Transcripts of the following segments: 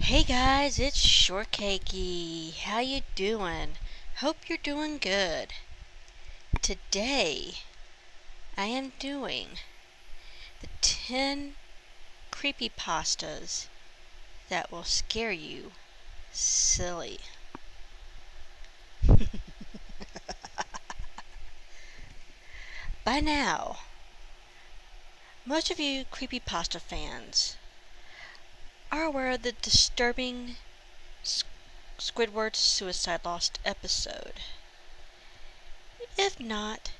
Hey guys, it's Shortcakey. How you doing? Hope you're doing good. Today, I am doing the 10 creepypastas that will scare you silly. By now, most of you creepypasta fans are aware of the disturbing Squidward's Suicide Lost episode. If not,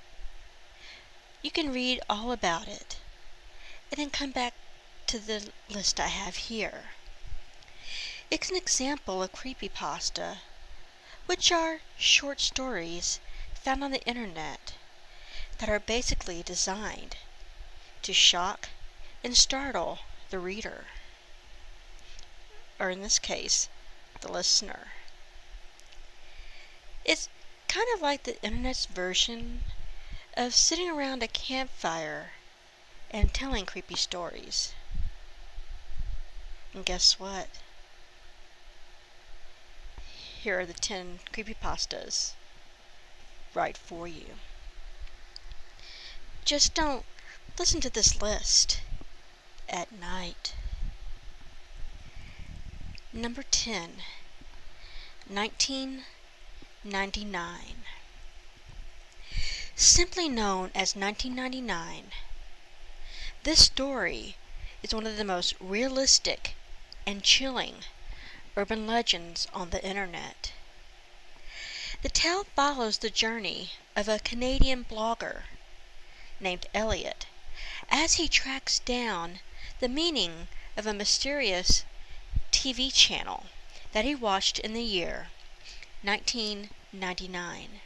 you can read all about it and then come back to the list I have here. It's an example of creepypasta, which are short stories found on the internet that are basically designed to shock and startle the reader, or in this case, the listener. It's kind of like the internet's version of sitting around a campfire and telling creepy stories. And guess what? Here are the 10 creepypastas right for you. Just don't listen to this list at night. Number 10, 1999. Simply known as 1999, this story is one of the most realistic and chilling urban legends on the internet. The tale follows the journey of a Canadian blogger named Elliot as he tracks down the meaning of a mysterious TV channel that he watched in the year 1999.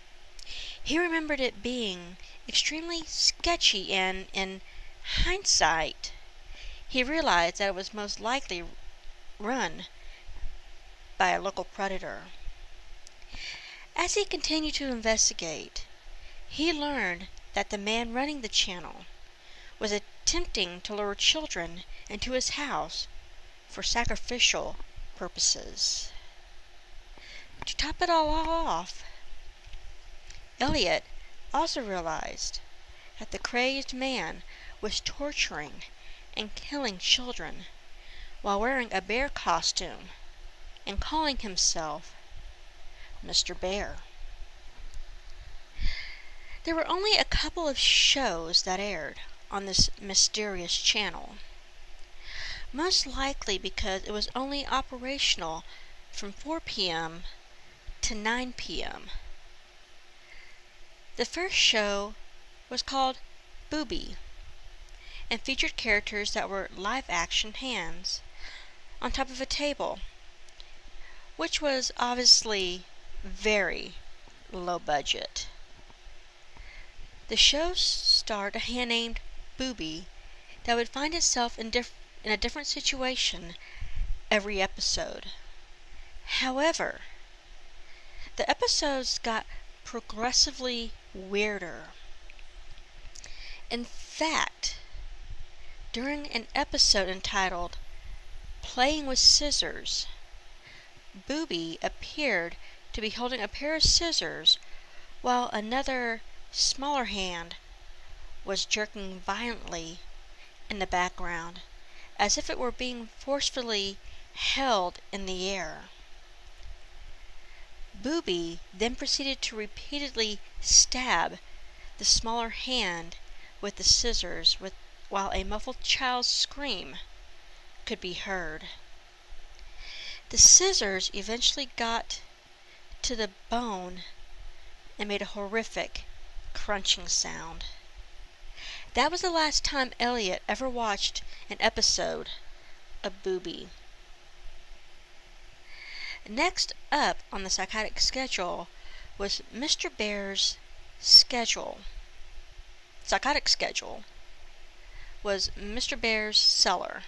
He remembered it being extremely sketchy, and in hindsight, he realized that it was most likely run by a local predator. As he continued to investigate, he learned that the man running the channel was attempting to lure children into his house for sacrificial purposes. To top it all off, Elliot also realized that the crazed man was torturing and killing children while wearing a bear costume and calling himself Mr. Bear. There were only a couple of shows that aired on this mysterious channel, most likely because it was only operational from 4 p.m. to 9 p.m. The first show was called Booby and featured characters that were live-action hands on top of a table, which was obviously very low budget. The show starred a hand named Booby that would find itself in a different situation every episode. However, the episodes got progressively weirder. In fact, during an episode entitled Playing with Scissors, Booby appeared to be holding a pair of scissors while another, smaller hand was jerking violently in the background as if it were being forcefully held in the air. Booby then proceeded to repeatedly stab the smaller hand with the scissors while a muffled child's scream could be heard. The scissors eventually got to the bone and made a horrific crunching sound. That was the last time Elliot ever watched an episode of Booby. Next up on the psychotic schedule was Mr. Bear's schedule. Psychotic schedule was Mr. Bear's Cellar,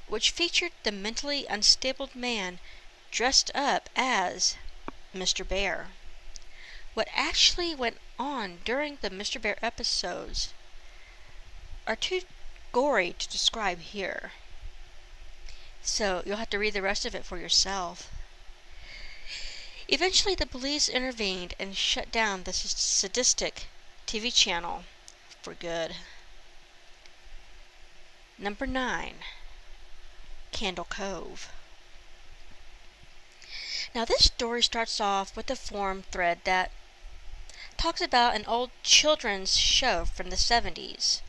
which featured the mentally unstable man dressed up as Mr. Bear. What actually went on during the Mr. Bear episodes are too gory to describe here. So you'll have to read the rest of it for yourself. Eventually, the police intervened and shut down the sadistic TV channel for good. Number 9. Candle Cove. Now, this story starts off with a forum thread that talks about an old children's show from the 70s,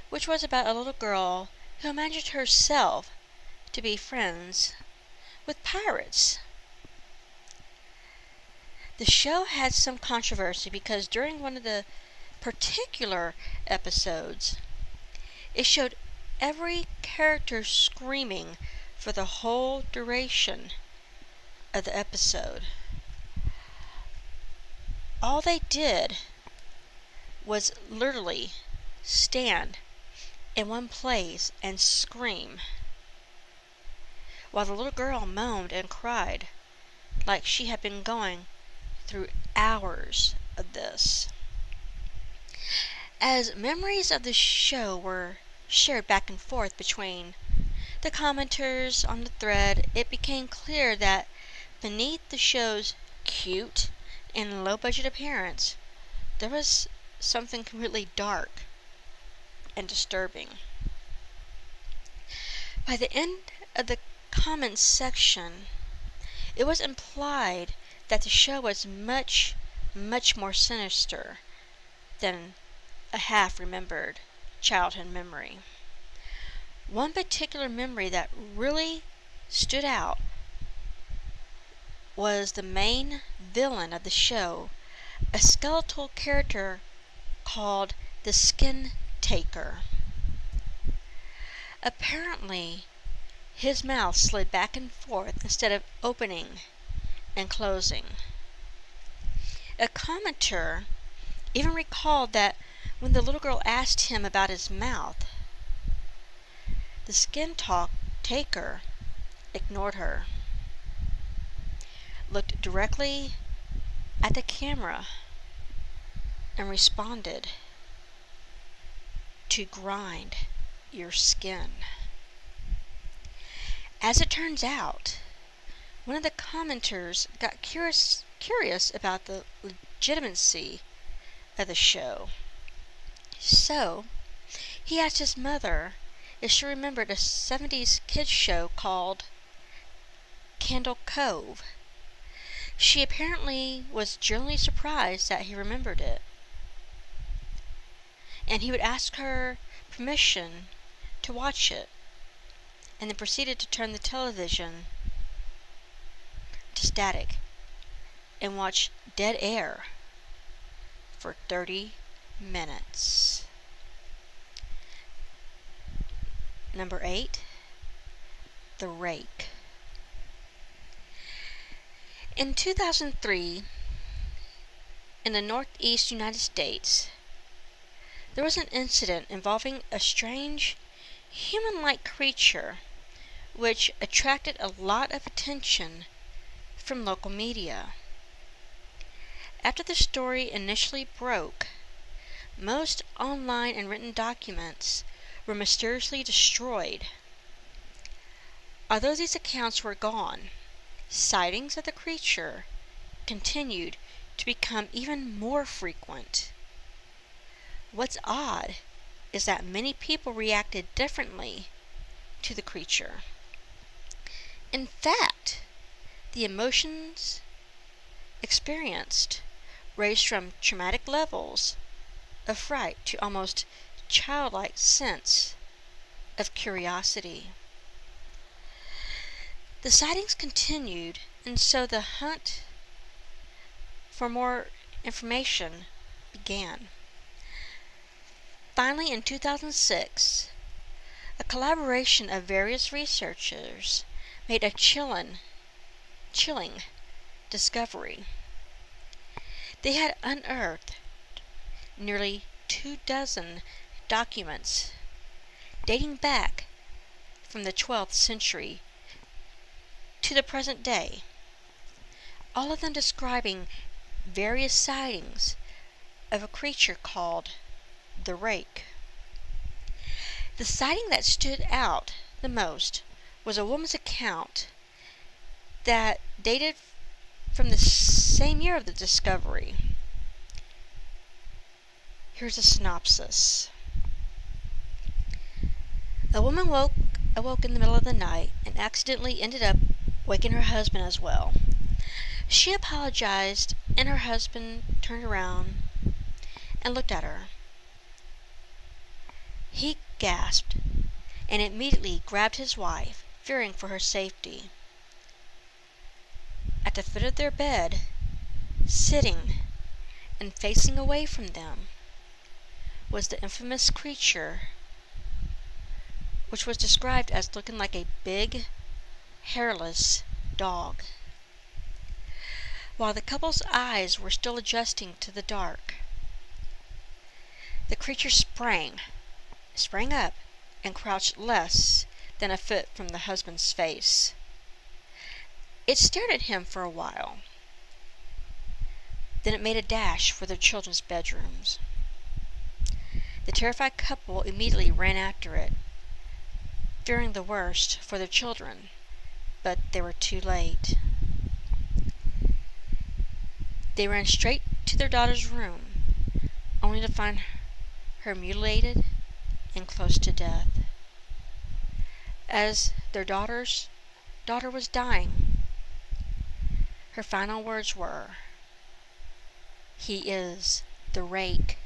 which was about a little girl who imagined herself to be friends with pirates. The show had some controversy because during one of the particular episodes, it showed every character screaming for the whole duration of the episode. All they did was literally stand in one place and scream, while the little girl moaned and cried like she had been going through hours of this. As memories of the show were shared back and forth between the commenters on the thread, it became clear that beneath the show's cute and low-budget appearance, there was something completely dark and disturbing. By the end of the comments section, it was implied that the show was much, much more sinister than a half-remembered childhood memory. One particular memory that really stood out was the main villain of the show, a skeletal character called the Skin Taker. Apparently, his mouth slid back and forth instead of opening and closing. A commenter even recalled that when the little girl asked him about his mouth, the Skin Taker ignored her, looked directly at the camera, and responded, "To grind your skin." As it turns out, one of the commenters got curious about the legitimacy of the show. So, he asked his mother if she remembered a 70s kids show called Candle Cove. She apparently was genuinely surprised that he remembered it, and he would ask her permission to watch it, and then proceeded to turn the television to static and watch dead air for 30 minutes. Number 8. The Rake. In 2003, in the Northeast United States, there was an incident involving a strange, human-like creature which attracted a lot of attention from local media. After the story initially broke, most online and written documents were mysteriously destroyed. Although these accounts were gone, sightings of the creature continued to become even more frequent. What's odd is that many people reacted differently to the creature. In fact, the emotions experienced ranged from traumatic levels of fright to almost childlike sense of curiosity. The sightings continued, and so the hunt for more information began. Finally, in 2006, a collaboration of various researchers made a chilling discovery. They had unearthed nearly 24 documents dating back from the 12th century to the present day, all of them describing various sightings of a creature called the Rake. The sighting that stood out the most was a woman's account that dated from the same year of the discovery. Here's a synopsis. A woman awoke in the middle of the night and accidentally ended up waking her husband as well. She apologized, and her husband turned around and looked at her. He gasped and immediately grabbed his wife, fearing for her safety. At the foot of their bed, sitting and facing away from them, was the infamous creature, which was described as looking like a big, hairless dog. While the couple's eyes were still adjusting to the dark, the creature sprang up and crouched less than a foot from the husband's face. It stared at him for a while. Then it made a dash for their children's bedrooms. The terrified couple immediately ran after it, fearing the worst for their children, but they were too late. They ran straight to their daughter's room, only to find her mutilated and close to death. As their daughter was dying, her final words were, "He is the rake."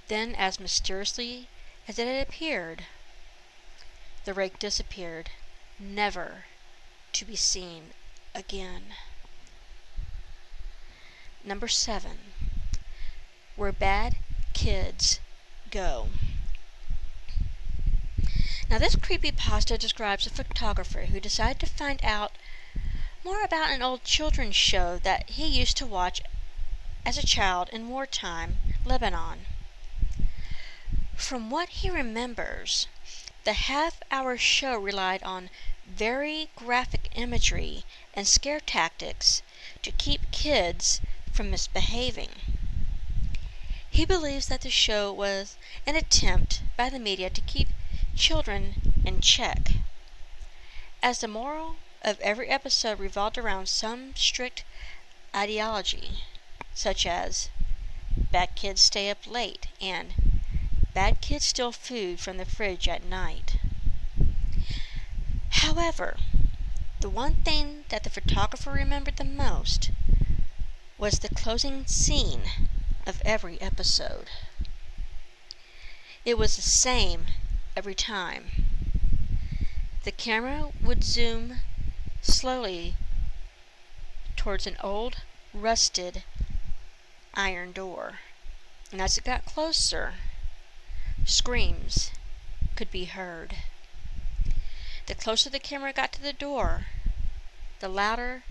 Then, as mysteriously as it had appeared, the rake disappeared, never to be seen again. Number 7. Where Bad Kids Go. Now, this creepypasta describes a photographer who decided to find out more about an old children's show that he used to watch as a child in wartime Lebanon. From what he remembers, the half-hour show relied on very graphic imagery and scare tactics to keep kids from misbehaving. He believes that the show was an attempt by the media to keep children in check, as the moral of every episode revolved around some strict ideology, such as bad kids stay up late and bad kids steal food from the fridge at night. However, the one thing that the photographer remembered the most was the closing scene of every episode. It was the same every time. The camera would zoom slowly towards an old, rusted iron door, and as it got closer, screams could be heard. The closer the camera got to the door, the louder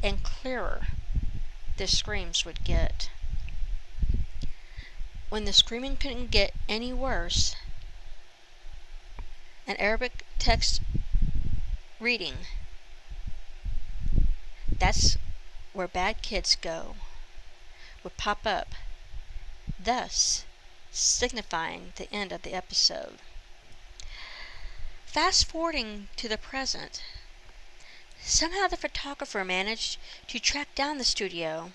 and clearer the screams would get. When the screaming couldn't get any worse, an Arabic text reading, "That's where bad kids go," would pop up, thus signifying the end of the episode. Fast forwarding to the present, somehow the photographer managed to track down the studio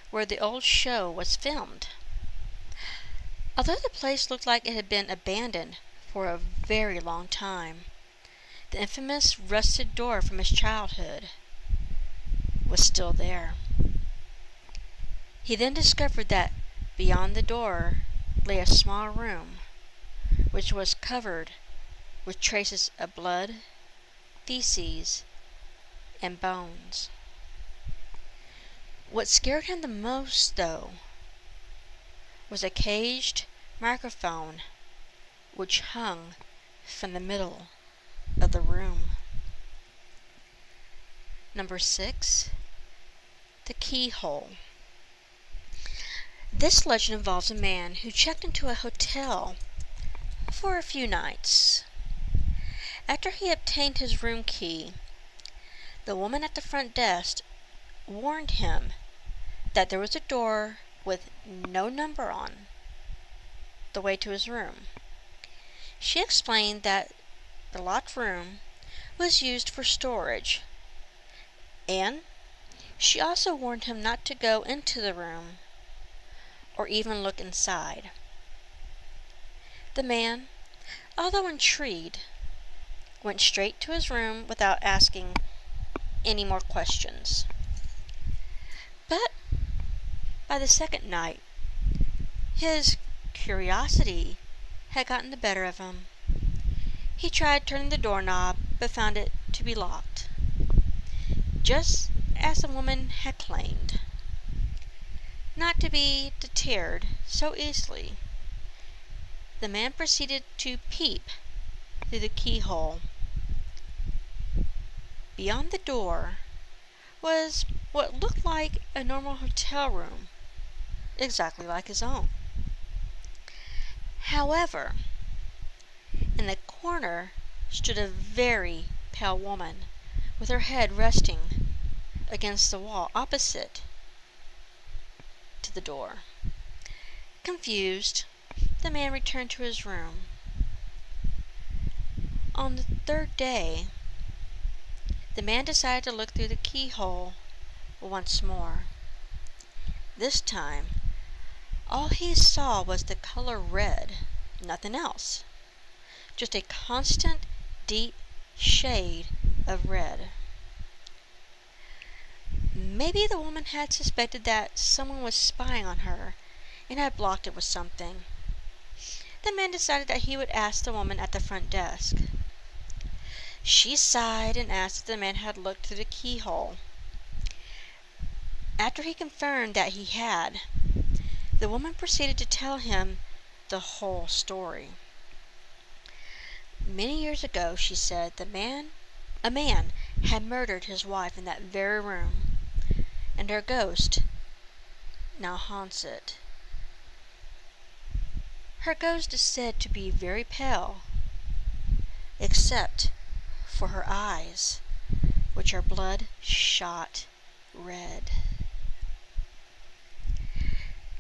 where the old show was filmed. Although the place looked like it had been abandoned for a very long time, the infamous rusted door from his childhood was still there. He then discovered that beyond the door lay a small room, which was covered with traces of blood, feces, and bones. What scared him the most, though, was a caged microphone which hung from the middle of the room. Number 6. The Keyhole. This legend involves a man who checked into a hotel for a few nights. After he obtained his room key, the woman at the front desk warned him that there was a door with no number on the way to his room. She explained that the locked room was used for storage, and she also warned him not to go into the room or even look inside. The man, although intrigued, went straight to his room without asking any more questions. But by the second night, his curiosity had gotten the better of him. He tried turning the doorknob, but found it to be locked, just as the woman had claimed. Not to be deterred so easily, the man proceeded to peep through the keyhole. Beyond the door was what looked like a normal hotel room, exactly like his own. However, in the corner stood a very pale woman with her head resting against the wall opposite to the door. Confused, the man returned to his room. On the third day, the man decided to look through the keyhole once more. This time, all he saw was the color red, nothing else. Just a constant, deep shade of red. Maybe the woman had suspected that someone was spying on her and had blocked it with something. The man decided that he would ask the woman at the front desk. She sighed and asked if the man had looked through the keyhole. After he confirmed that he had, the woman proceeded to tell him the whole story. Many years ago, she said, a man had murdered his wife in that very room, and her ghost now haunts it. Her ghost is said to be very pale, except for her eyes, which are bloodshot red.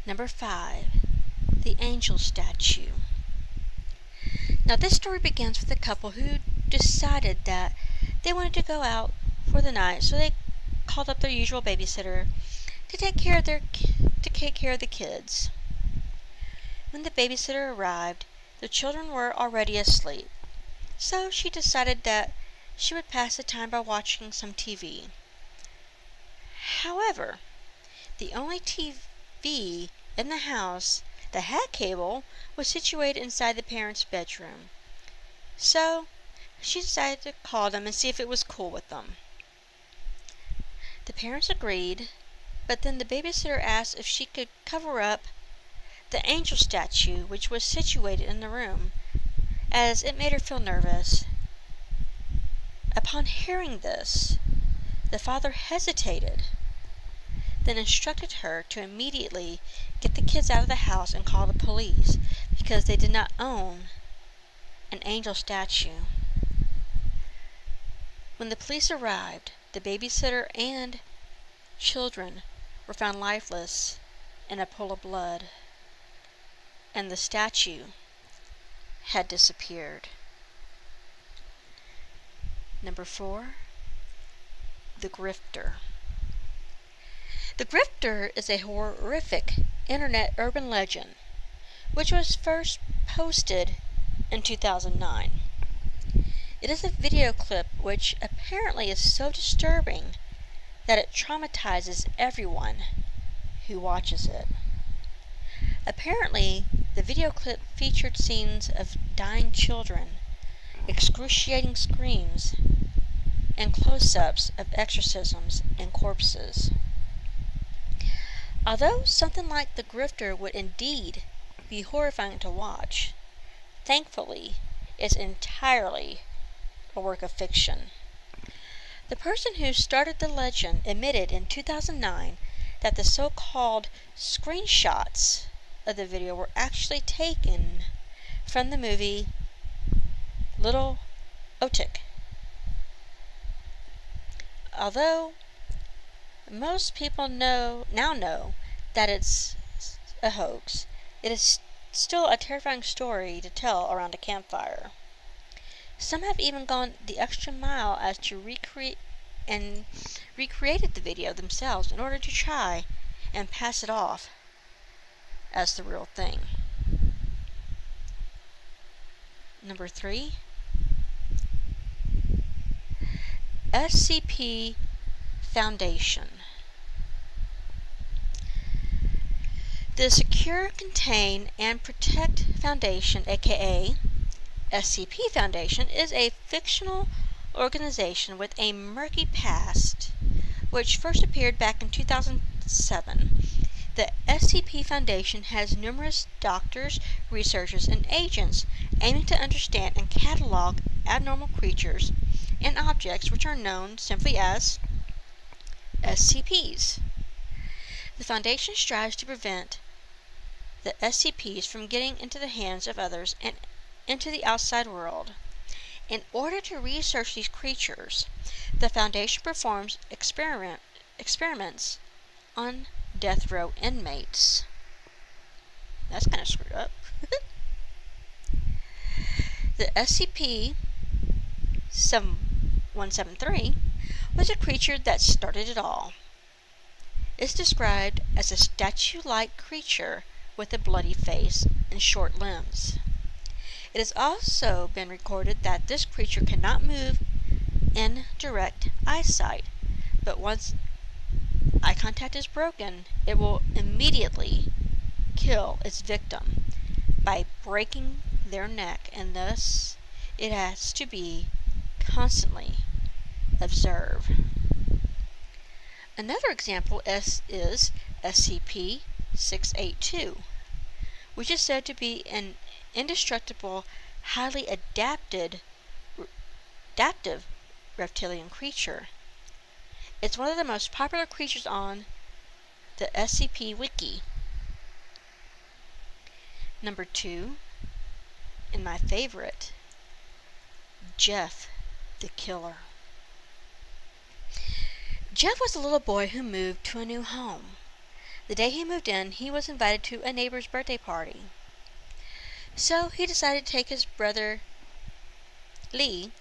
Number 5, the angel statue. Now this story begins with a couple who decided that they wanted to go out for the night, so they called up their usual babysitter to take care of the kids. When the babysitter arrived, the children were already asleep, so she decided that she would pass the time by watching some TV. However, the only TV in the house that had cable was situated inside the parents' bedroom. So she decided to call them and see if it was cool with them. The parents agreed, but then the babysitter asked if she could cover up the angel statue which was situated in the room, as it made her feel nervous. Upon hearing this, the father hesitated, then instructed her to immediately get the kids out of the house and call the police, because they did not own an angel statue. When the police arrived, the babysitter and children were found lifeless in a pool of blood, and the statue had disappeared. Number 4, the grifter. The grifter is a horrific internet urban legend, which was first posted in 2009. It is a video clip which apparently is so disturbing that it traumatizes everyone who watches it. Apparently, the video clip featured scenes of dying children, excruciating screams, and close-ups of exorcisms and corpses. Although something like the grifter would indeed be horrifying to watch, thankfully it's entirely a work of fiction. The person who started the legend admitted in 2009 that the so-called screenshots of the video were actually taken from the movie Little Otik. Although most people now know that it's a hoax, it is still a terrifying story to tell around a campfire. Some have even gone the extra mile as to recreated the video themselves in order to try and pass it off as the real thing. Number 3, SCP Foundation. The Secure, Contain, and Protect Foundation, aka SCP Foundation, is a fictional organization with a murky past, which first appeared back in 2007. The SCP Foundation has numerous doctors, researchers, and agents aiming to understand and catalog abnormal creatures and objects which are known simply as SCPs. The Foundation strives to prevent the SCPs from getting into the hands of others and into the outside world. In order to research these creatures, the Foundation performs experiments on death row inmates. That's kind of screwed up. The SCP-7173 was a creature that started it all. It's described as a statue-like creature with a bloody face and short limbs. It has also been recorded that this creature cannot move in direct eyesight, but once eye contact is broken, it will immediately kill its victim by breaking their neck, and thus it has to be constantly observed. Another example is SCP-682, which is said to be an indestructible, highly adaptive reptilian creature. It's one of the most popular creatures on the SCP Wiki. Number 2, and my favorite, Jeff the Killer. Jeff was a little boy who moved to a new home. The day he moved in, he was invited to a neighbor's birthday party. So he decided to take his brother Lee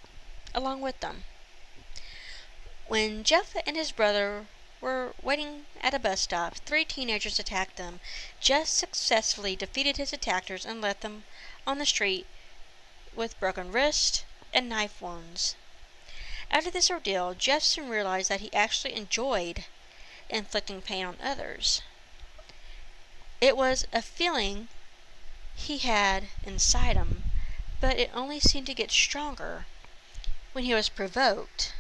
along with them. When Jeff and his brother were waiting at a bus stop, 3 teenagers attacked them. Jeff successfully defeated his attackers and left them on the street with broken wrists and knife wounds. After this ordeal, Jeff soon realized that he actually enjoyed inflicting pain on others. It was a feeling he had inside him, but it only seemed to get stronger when he was provoked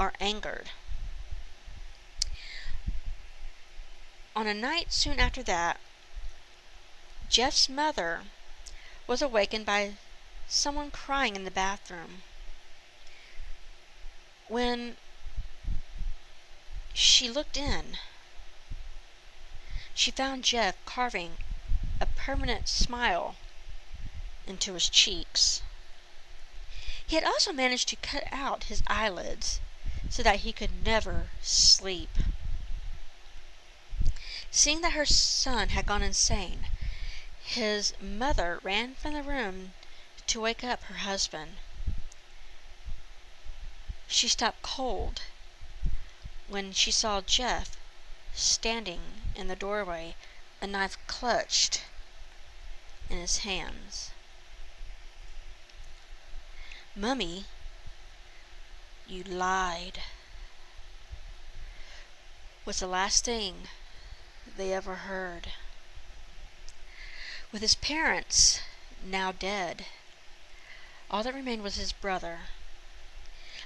or angered. On a night soon after that, Jeff's mother was awakened by someone crying in the bathroom. When she looked in, she found Jeff carving a permanent smile into his cheeks. He had also managed to cut out his eyelids so that he could never sleep. Seeing that her son had gone insane, his mother ran from the room to wake up her husband. She stopped cold when she saw Jeff standing in the doorway, a knife clutched in his hands. "Mummy, you lied," was the last thing they ever heard. With his parents now dead, all that remained was his brother.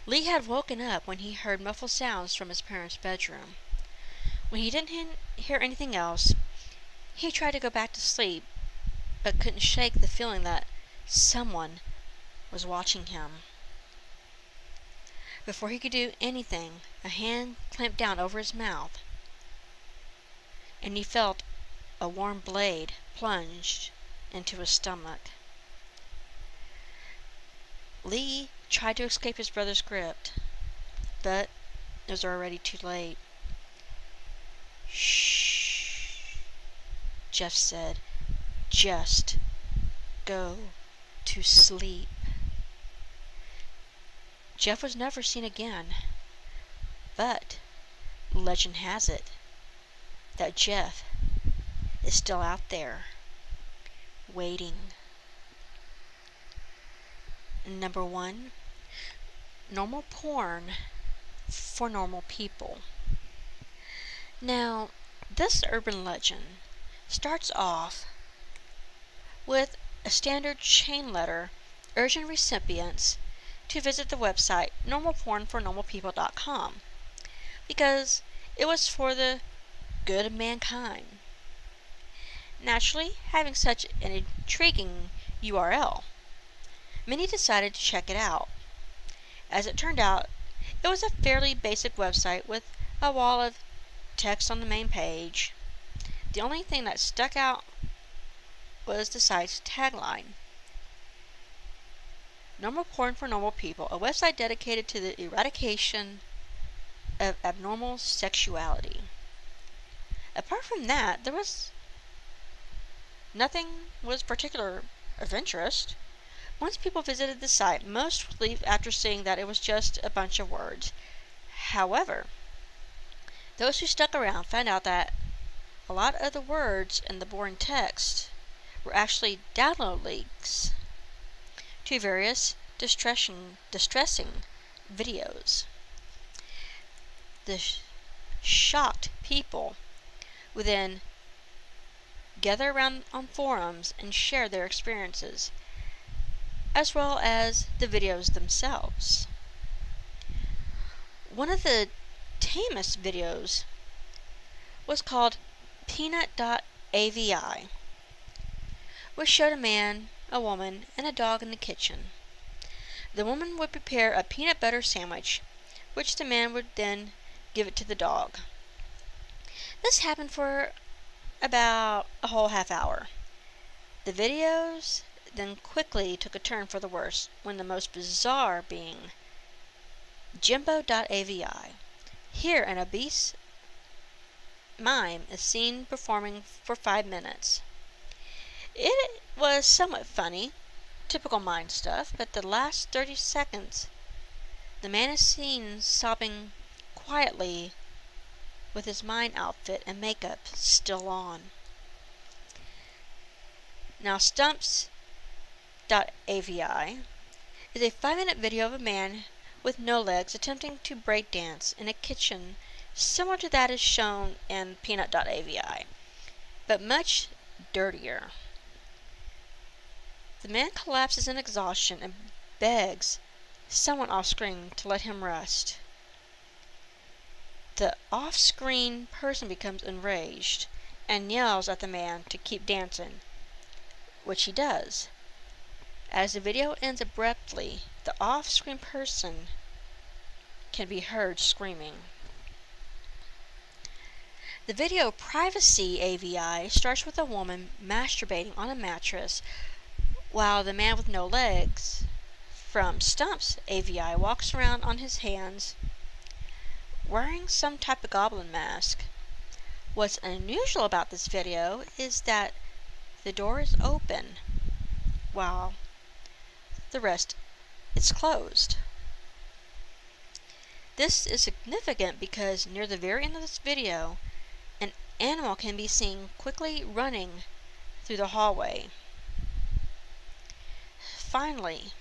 Lee had woken up when he heard muffled sounds from his parents' bedroom. When he didn't hear anything else, he tried to go back to sleep, but couldn't shake the feeling that someone was watching him. Before he could do anything, a hand clamped down over his mouth, and he felt a warm blade plunged into his stomach. Lee tried to escape his brother's grip, but it was already too late. "Shh," Jeff said. "Just go to sleep." Jeff was never seen again. But legend has it that Jeff is still out there, waiting. Number 1, normal porn for normal people. Now, this urban legend starts off with a standard chain letter urging recipients to visit the website normalpornfornormalpeople.com because it was for the good of mankind. Naturally, having such an intriguing URL, many decided to check it out. As it turned out, it was a fairly basic website with a wall of text on the main page. The only thing that stuck out was the site's tagline: Normal Porn for Normal People, a website dedicated to the eradication of abnormal sexuality. Apart from that, there was nothing was particular of interest. Once people visited the site, most would leave after seeing that it was just a bunch of words. However, those who stuck around found out that a lot of the words in the boring text were actually download links to various distressing videos. The shocked people would then gather around on forums and share their experiences, as well as the videos themselves. One of the tamest videos was called peanut.avi, which showed a man, a woman, and a dog in the kitchen. The woman would prepare a peanut butter sandwich, which the man would then give it to the dog. This happened for about a whole half hour. The videos then quickly took a turn for the worse when the most bizarre being Jimbo.avi. Here an obese mime is seen performing for 5 minutes. It was somewhat funny, typical mime stuff, but the last 30 seconds the man is seen sobbing quietly with his mime outfit and makeup still on. Now, Stumps.avi is a 5-minute video of a man with no legs attempting to break dance in a kitchen similar to that is shown in Peanut.avi, but much dirtier. The man collapses in exhaustion and begs someone off-screen to let him rest. The off-screen person becomes enraged and yells at the man to keep dancing, which he does. As the video ends abruptly, the off-screen person can be heard screaming. The video Privacy AVI starts with a woman masturbating on a mattress while the man with no legs from Stumps AVI walks around on his hands wearing some type of goblin mask. What's unusual about this video is that the door is open while the rest is closed. This is significant because near the very end of this video, an animal can be seen quickly running through the hallway. Finally,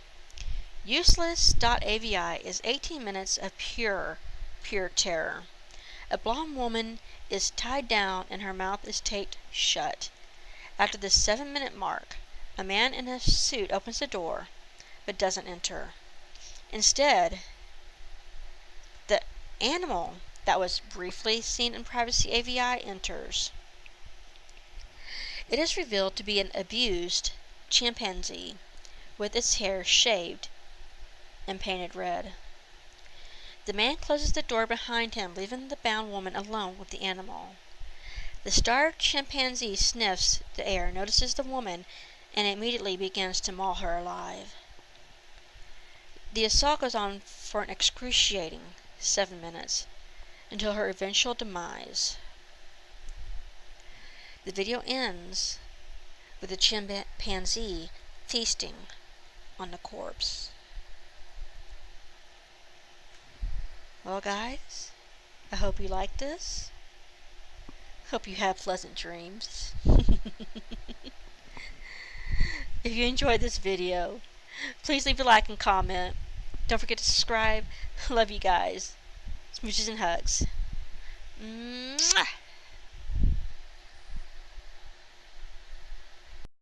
Useless.avi is 18 minutes of pure terror. A blonde woman is tied down and her mouth is taped shut. After the 7-minute mark, a man in a suit opens the door but doesn't enter. Instead, the animal that was briefly seen in Privacy AVI enters. It is revealed to be an abused chimpanzee with its hair shaved and painted red. The man closes the door behind him, leaving the bound woman alone with the animal. The starved chimpanzee sniffs the air, notices the woman, and immediately begins to maul her alive. The assault goes on for an excruciating 7 minutes, until her eventual demise. The video ends with the chimpanzee feasting on the corpse. Well, guys, I hope you like this. Hope you have pleasant dreams. If you enjoyed this video, please leave a like and comment. Don't forget to subscribe. Love you guys. Smooches and hugs. Mwah!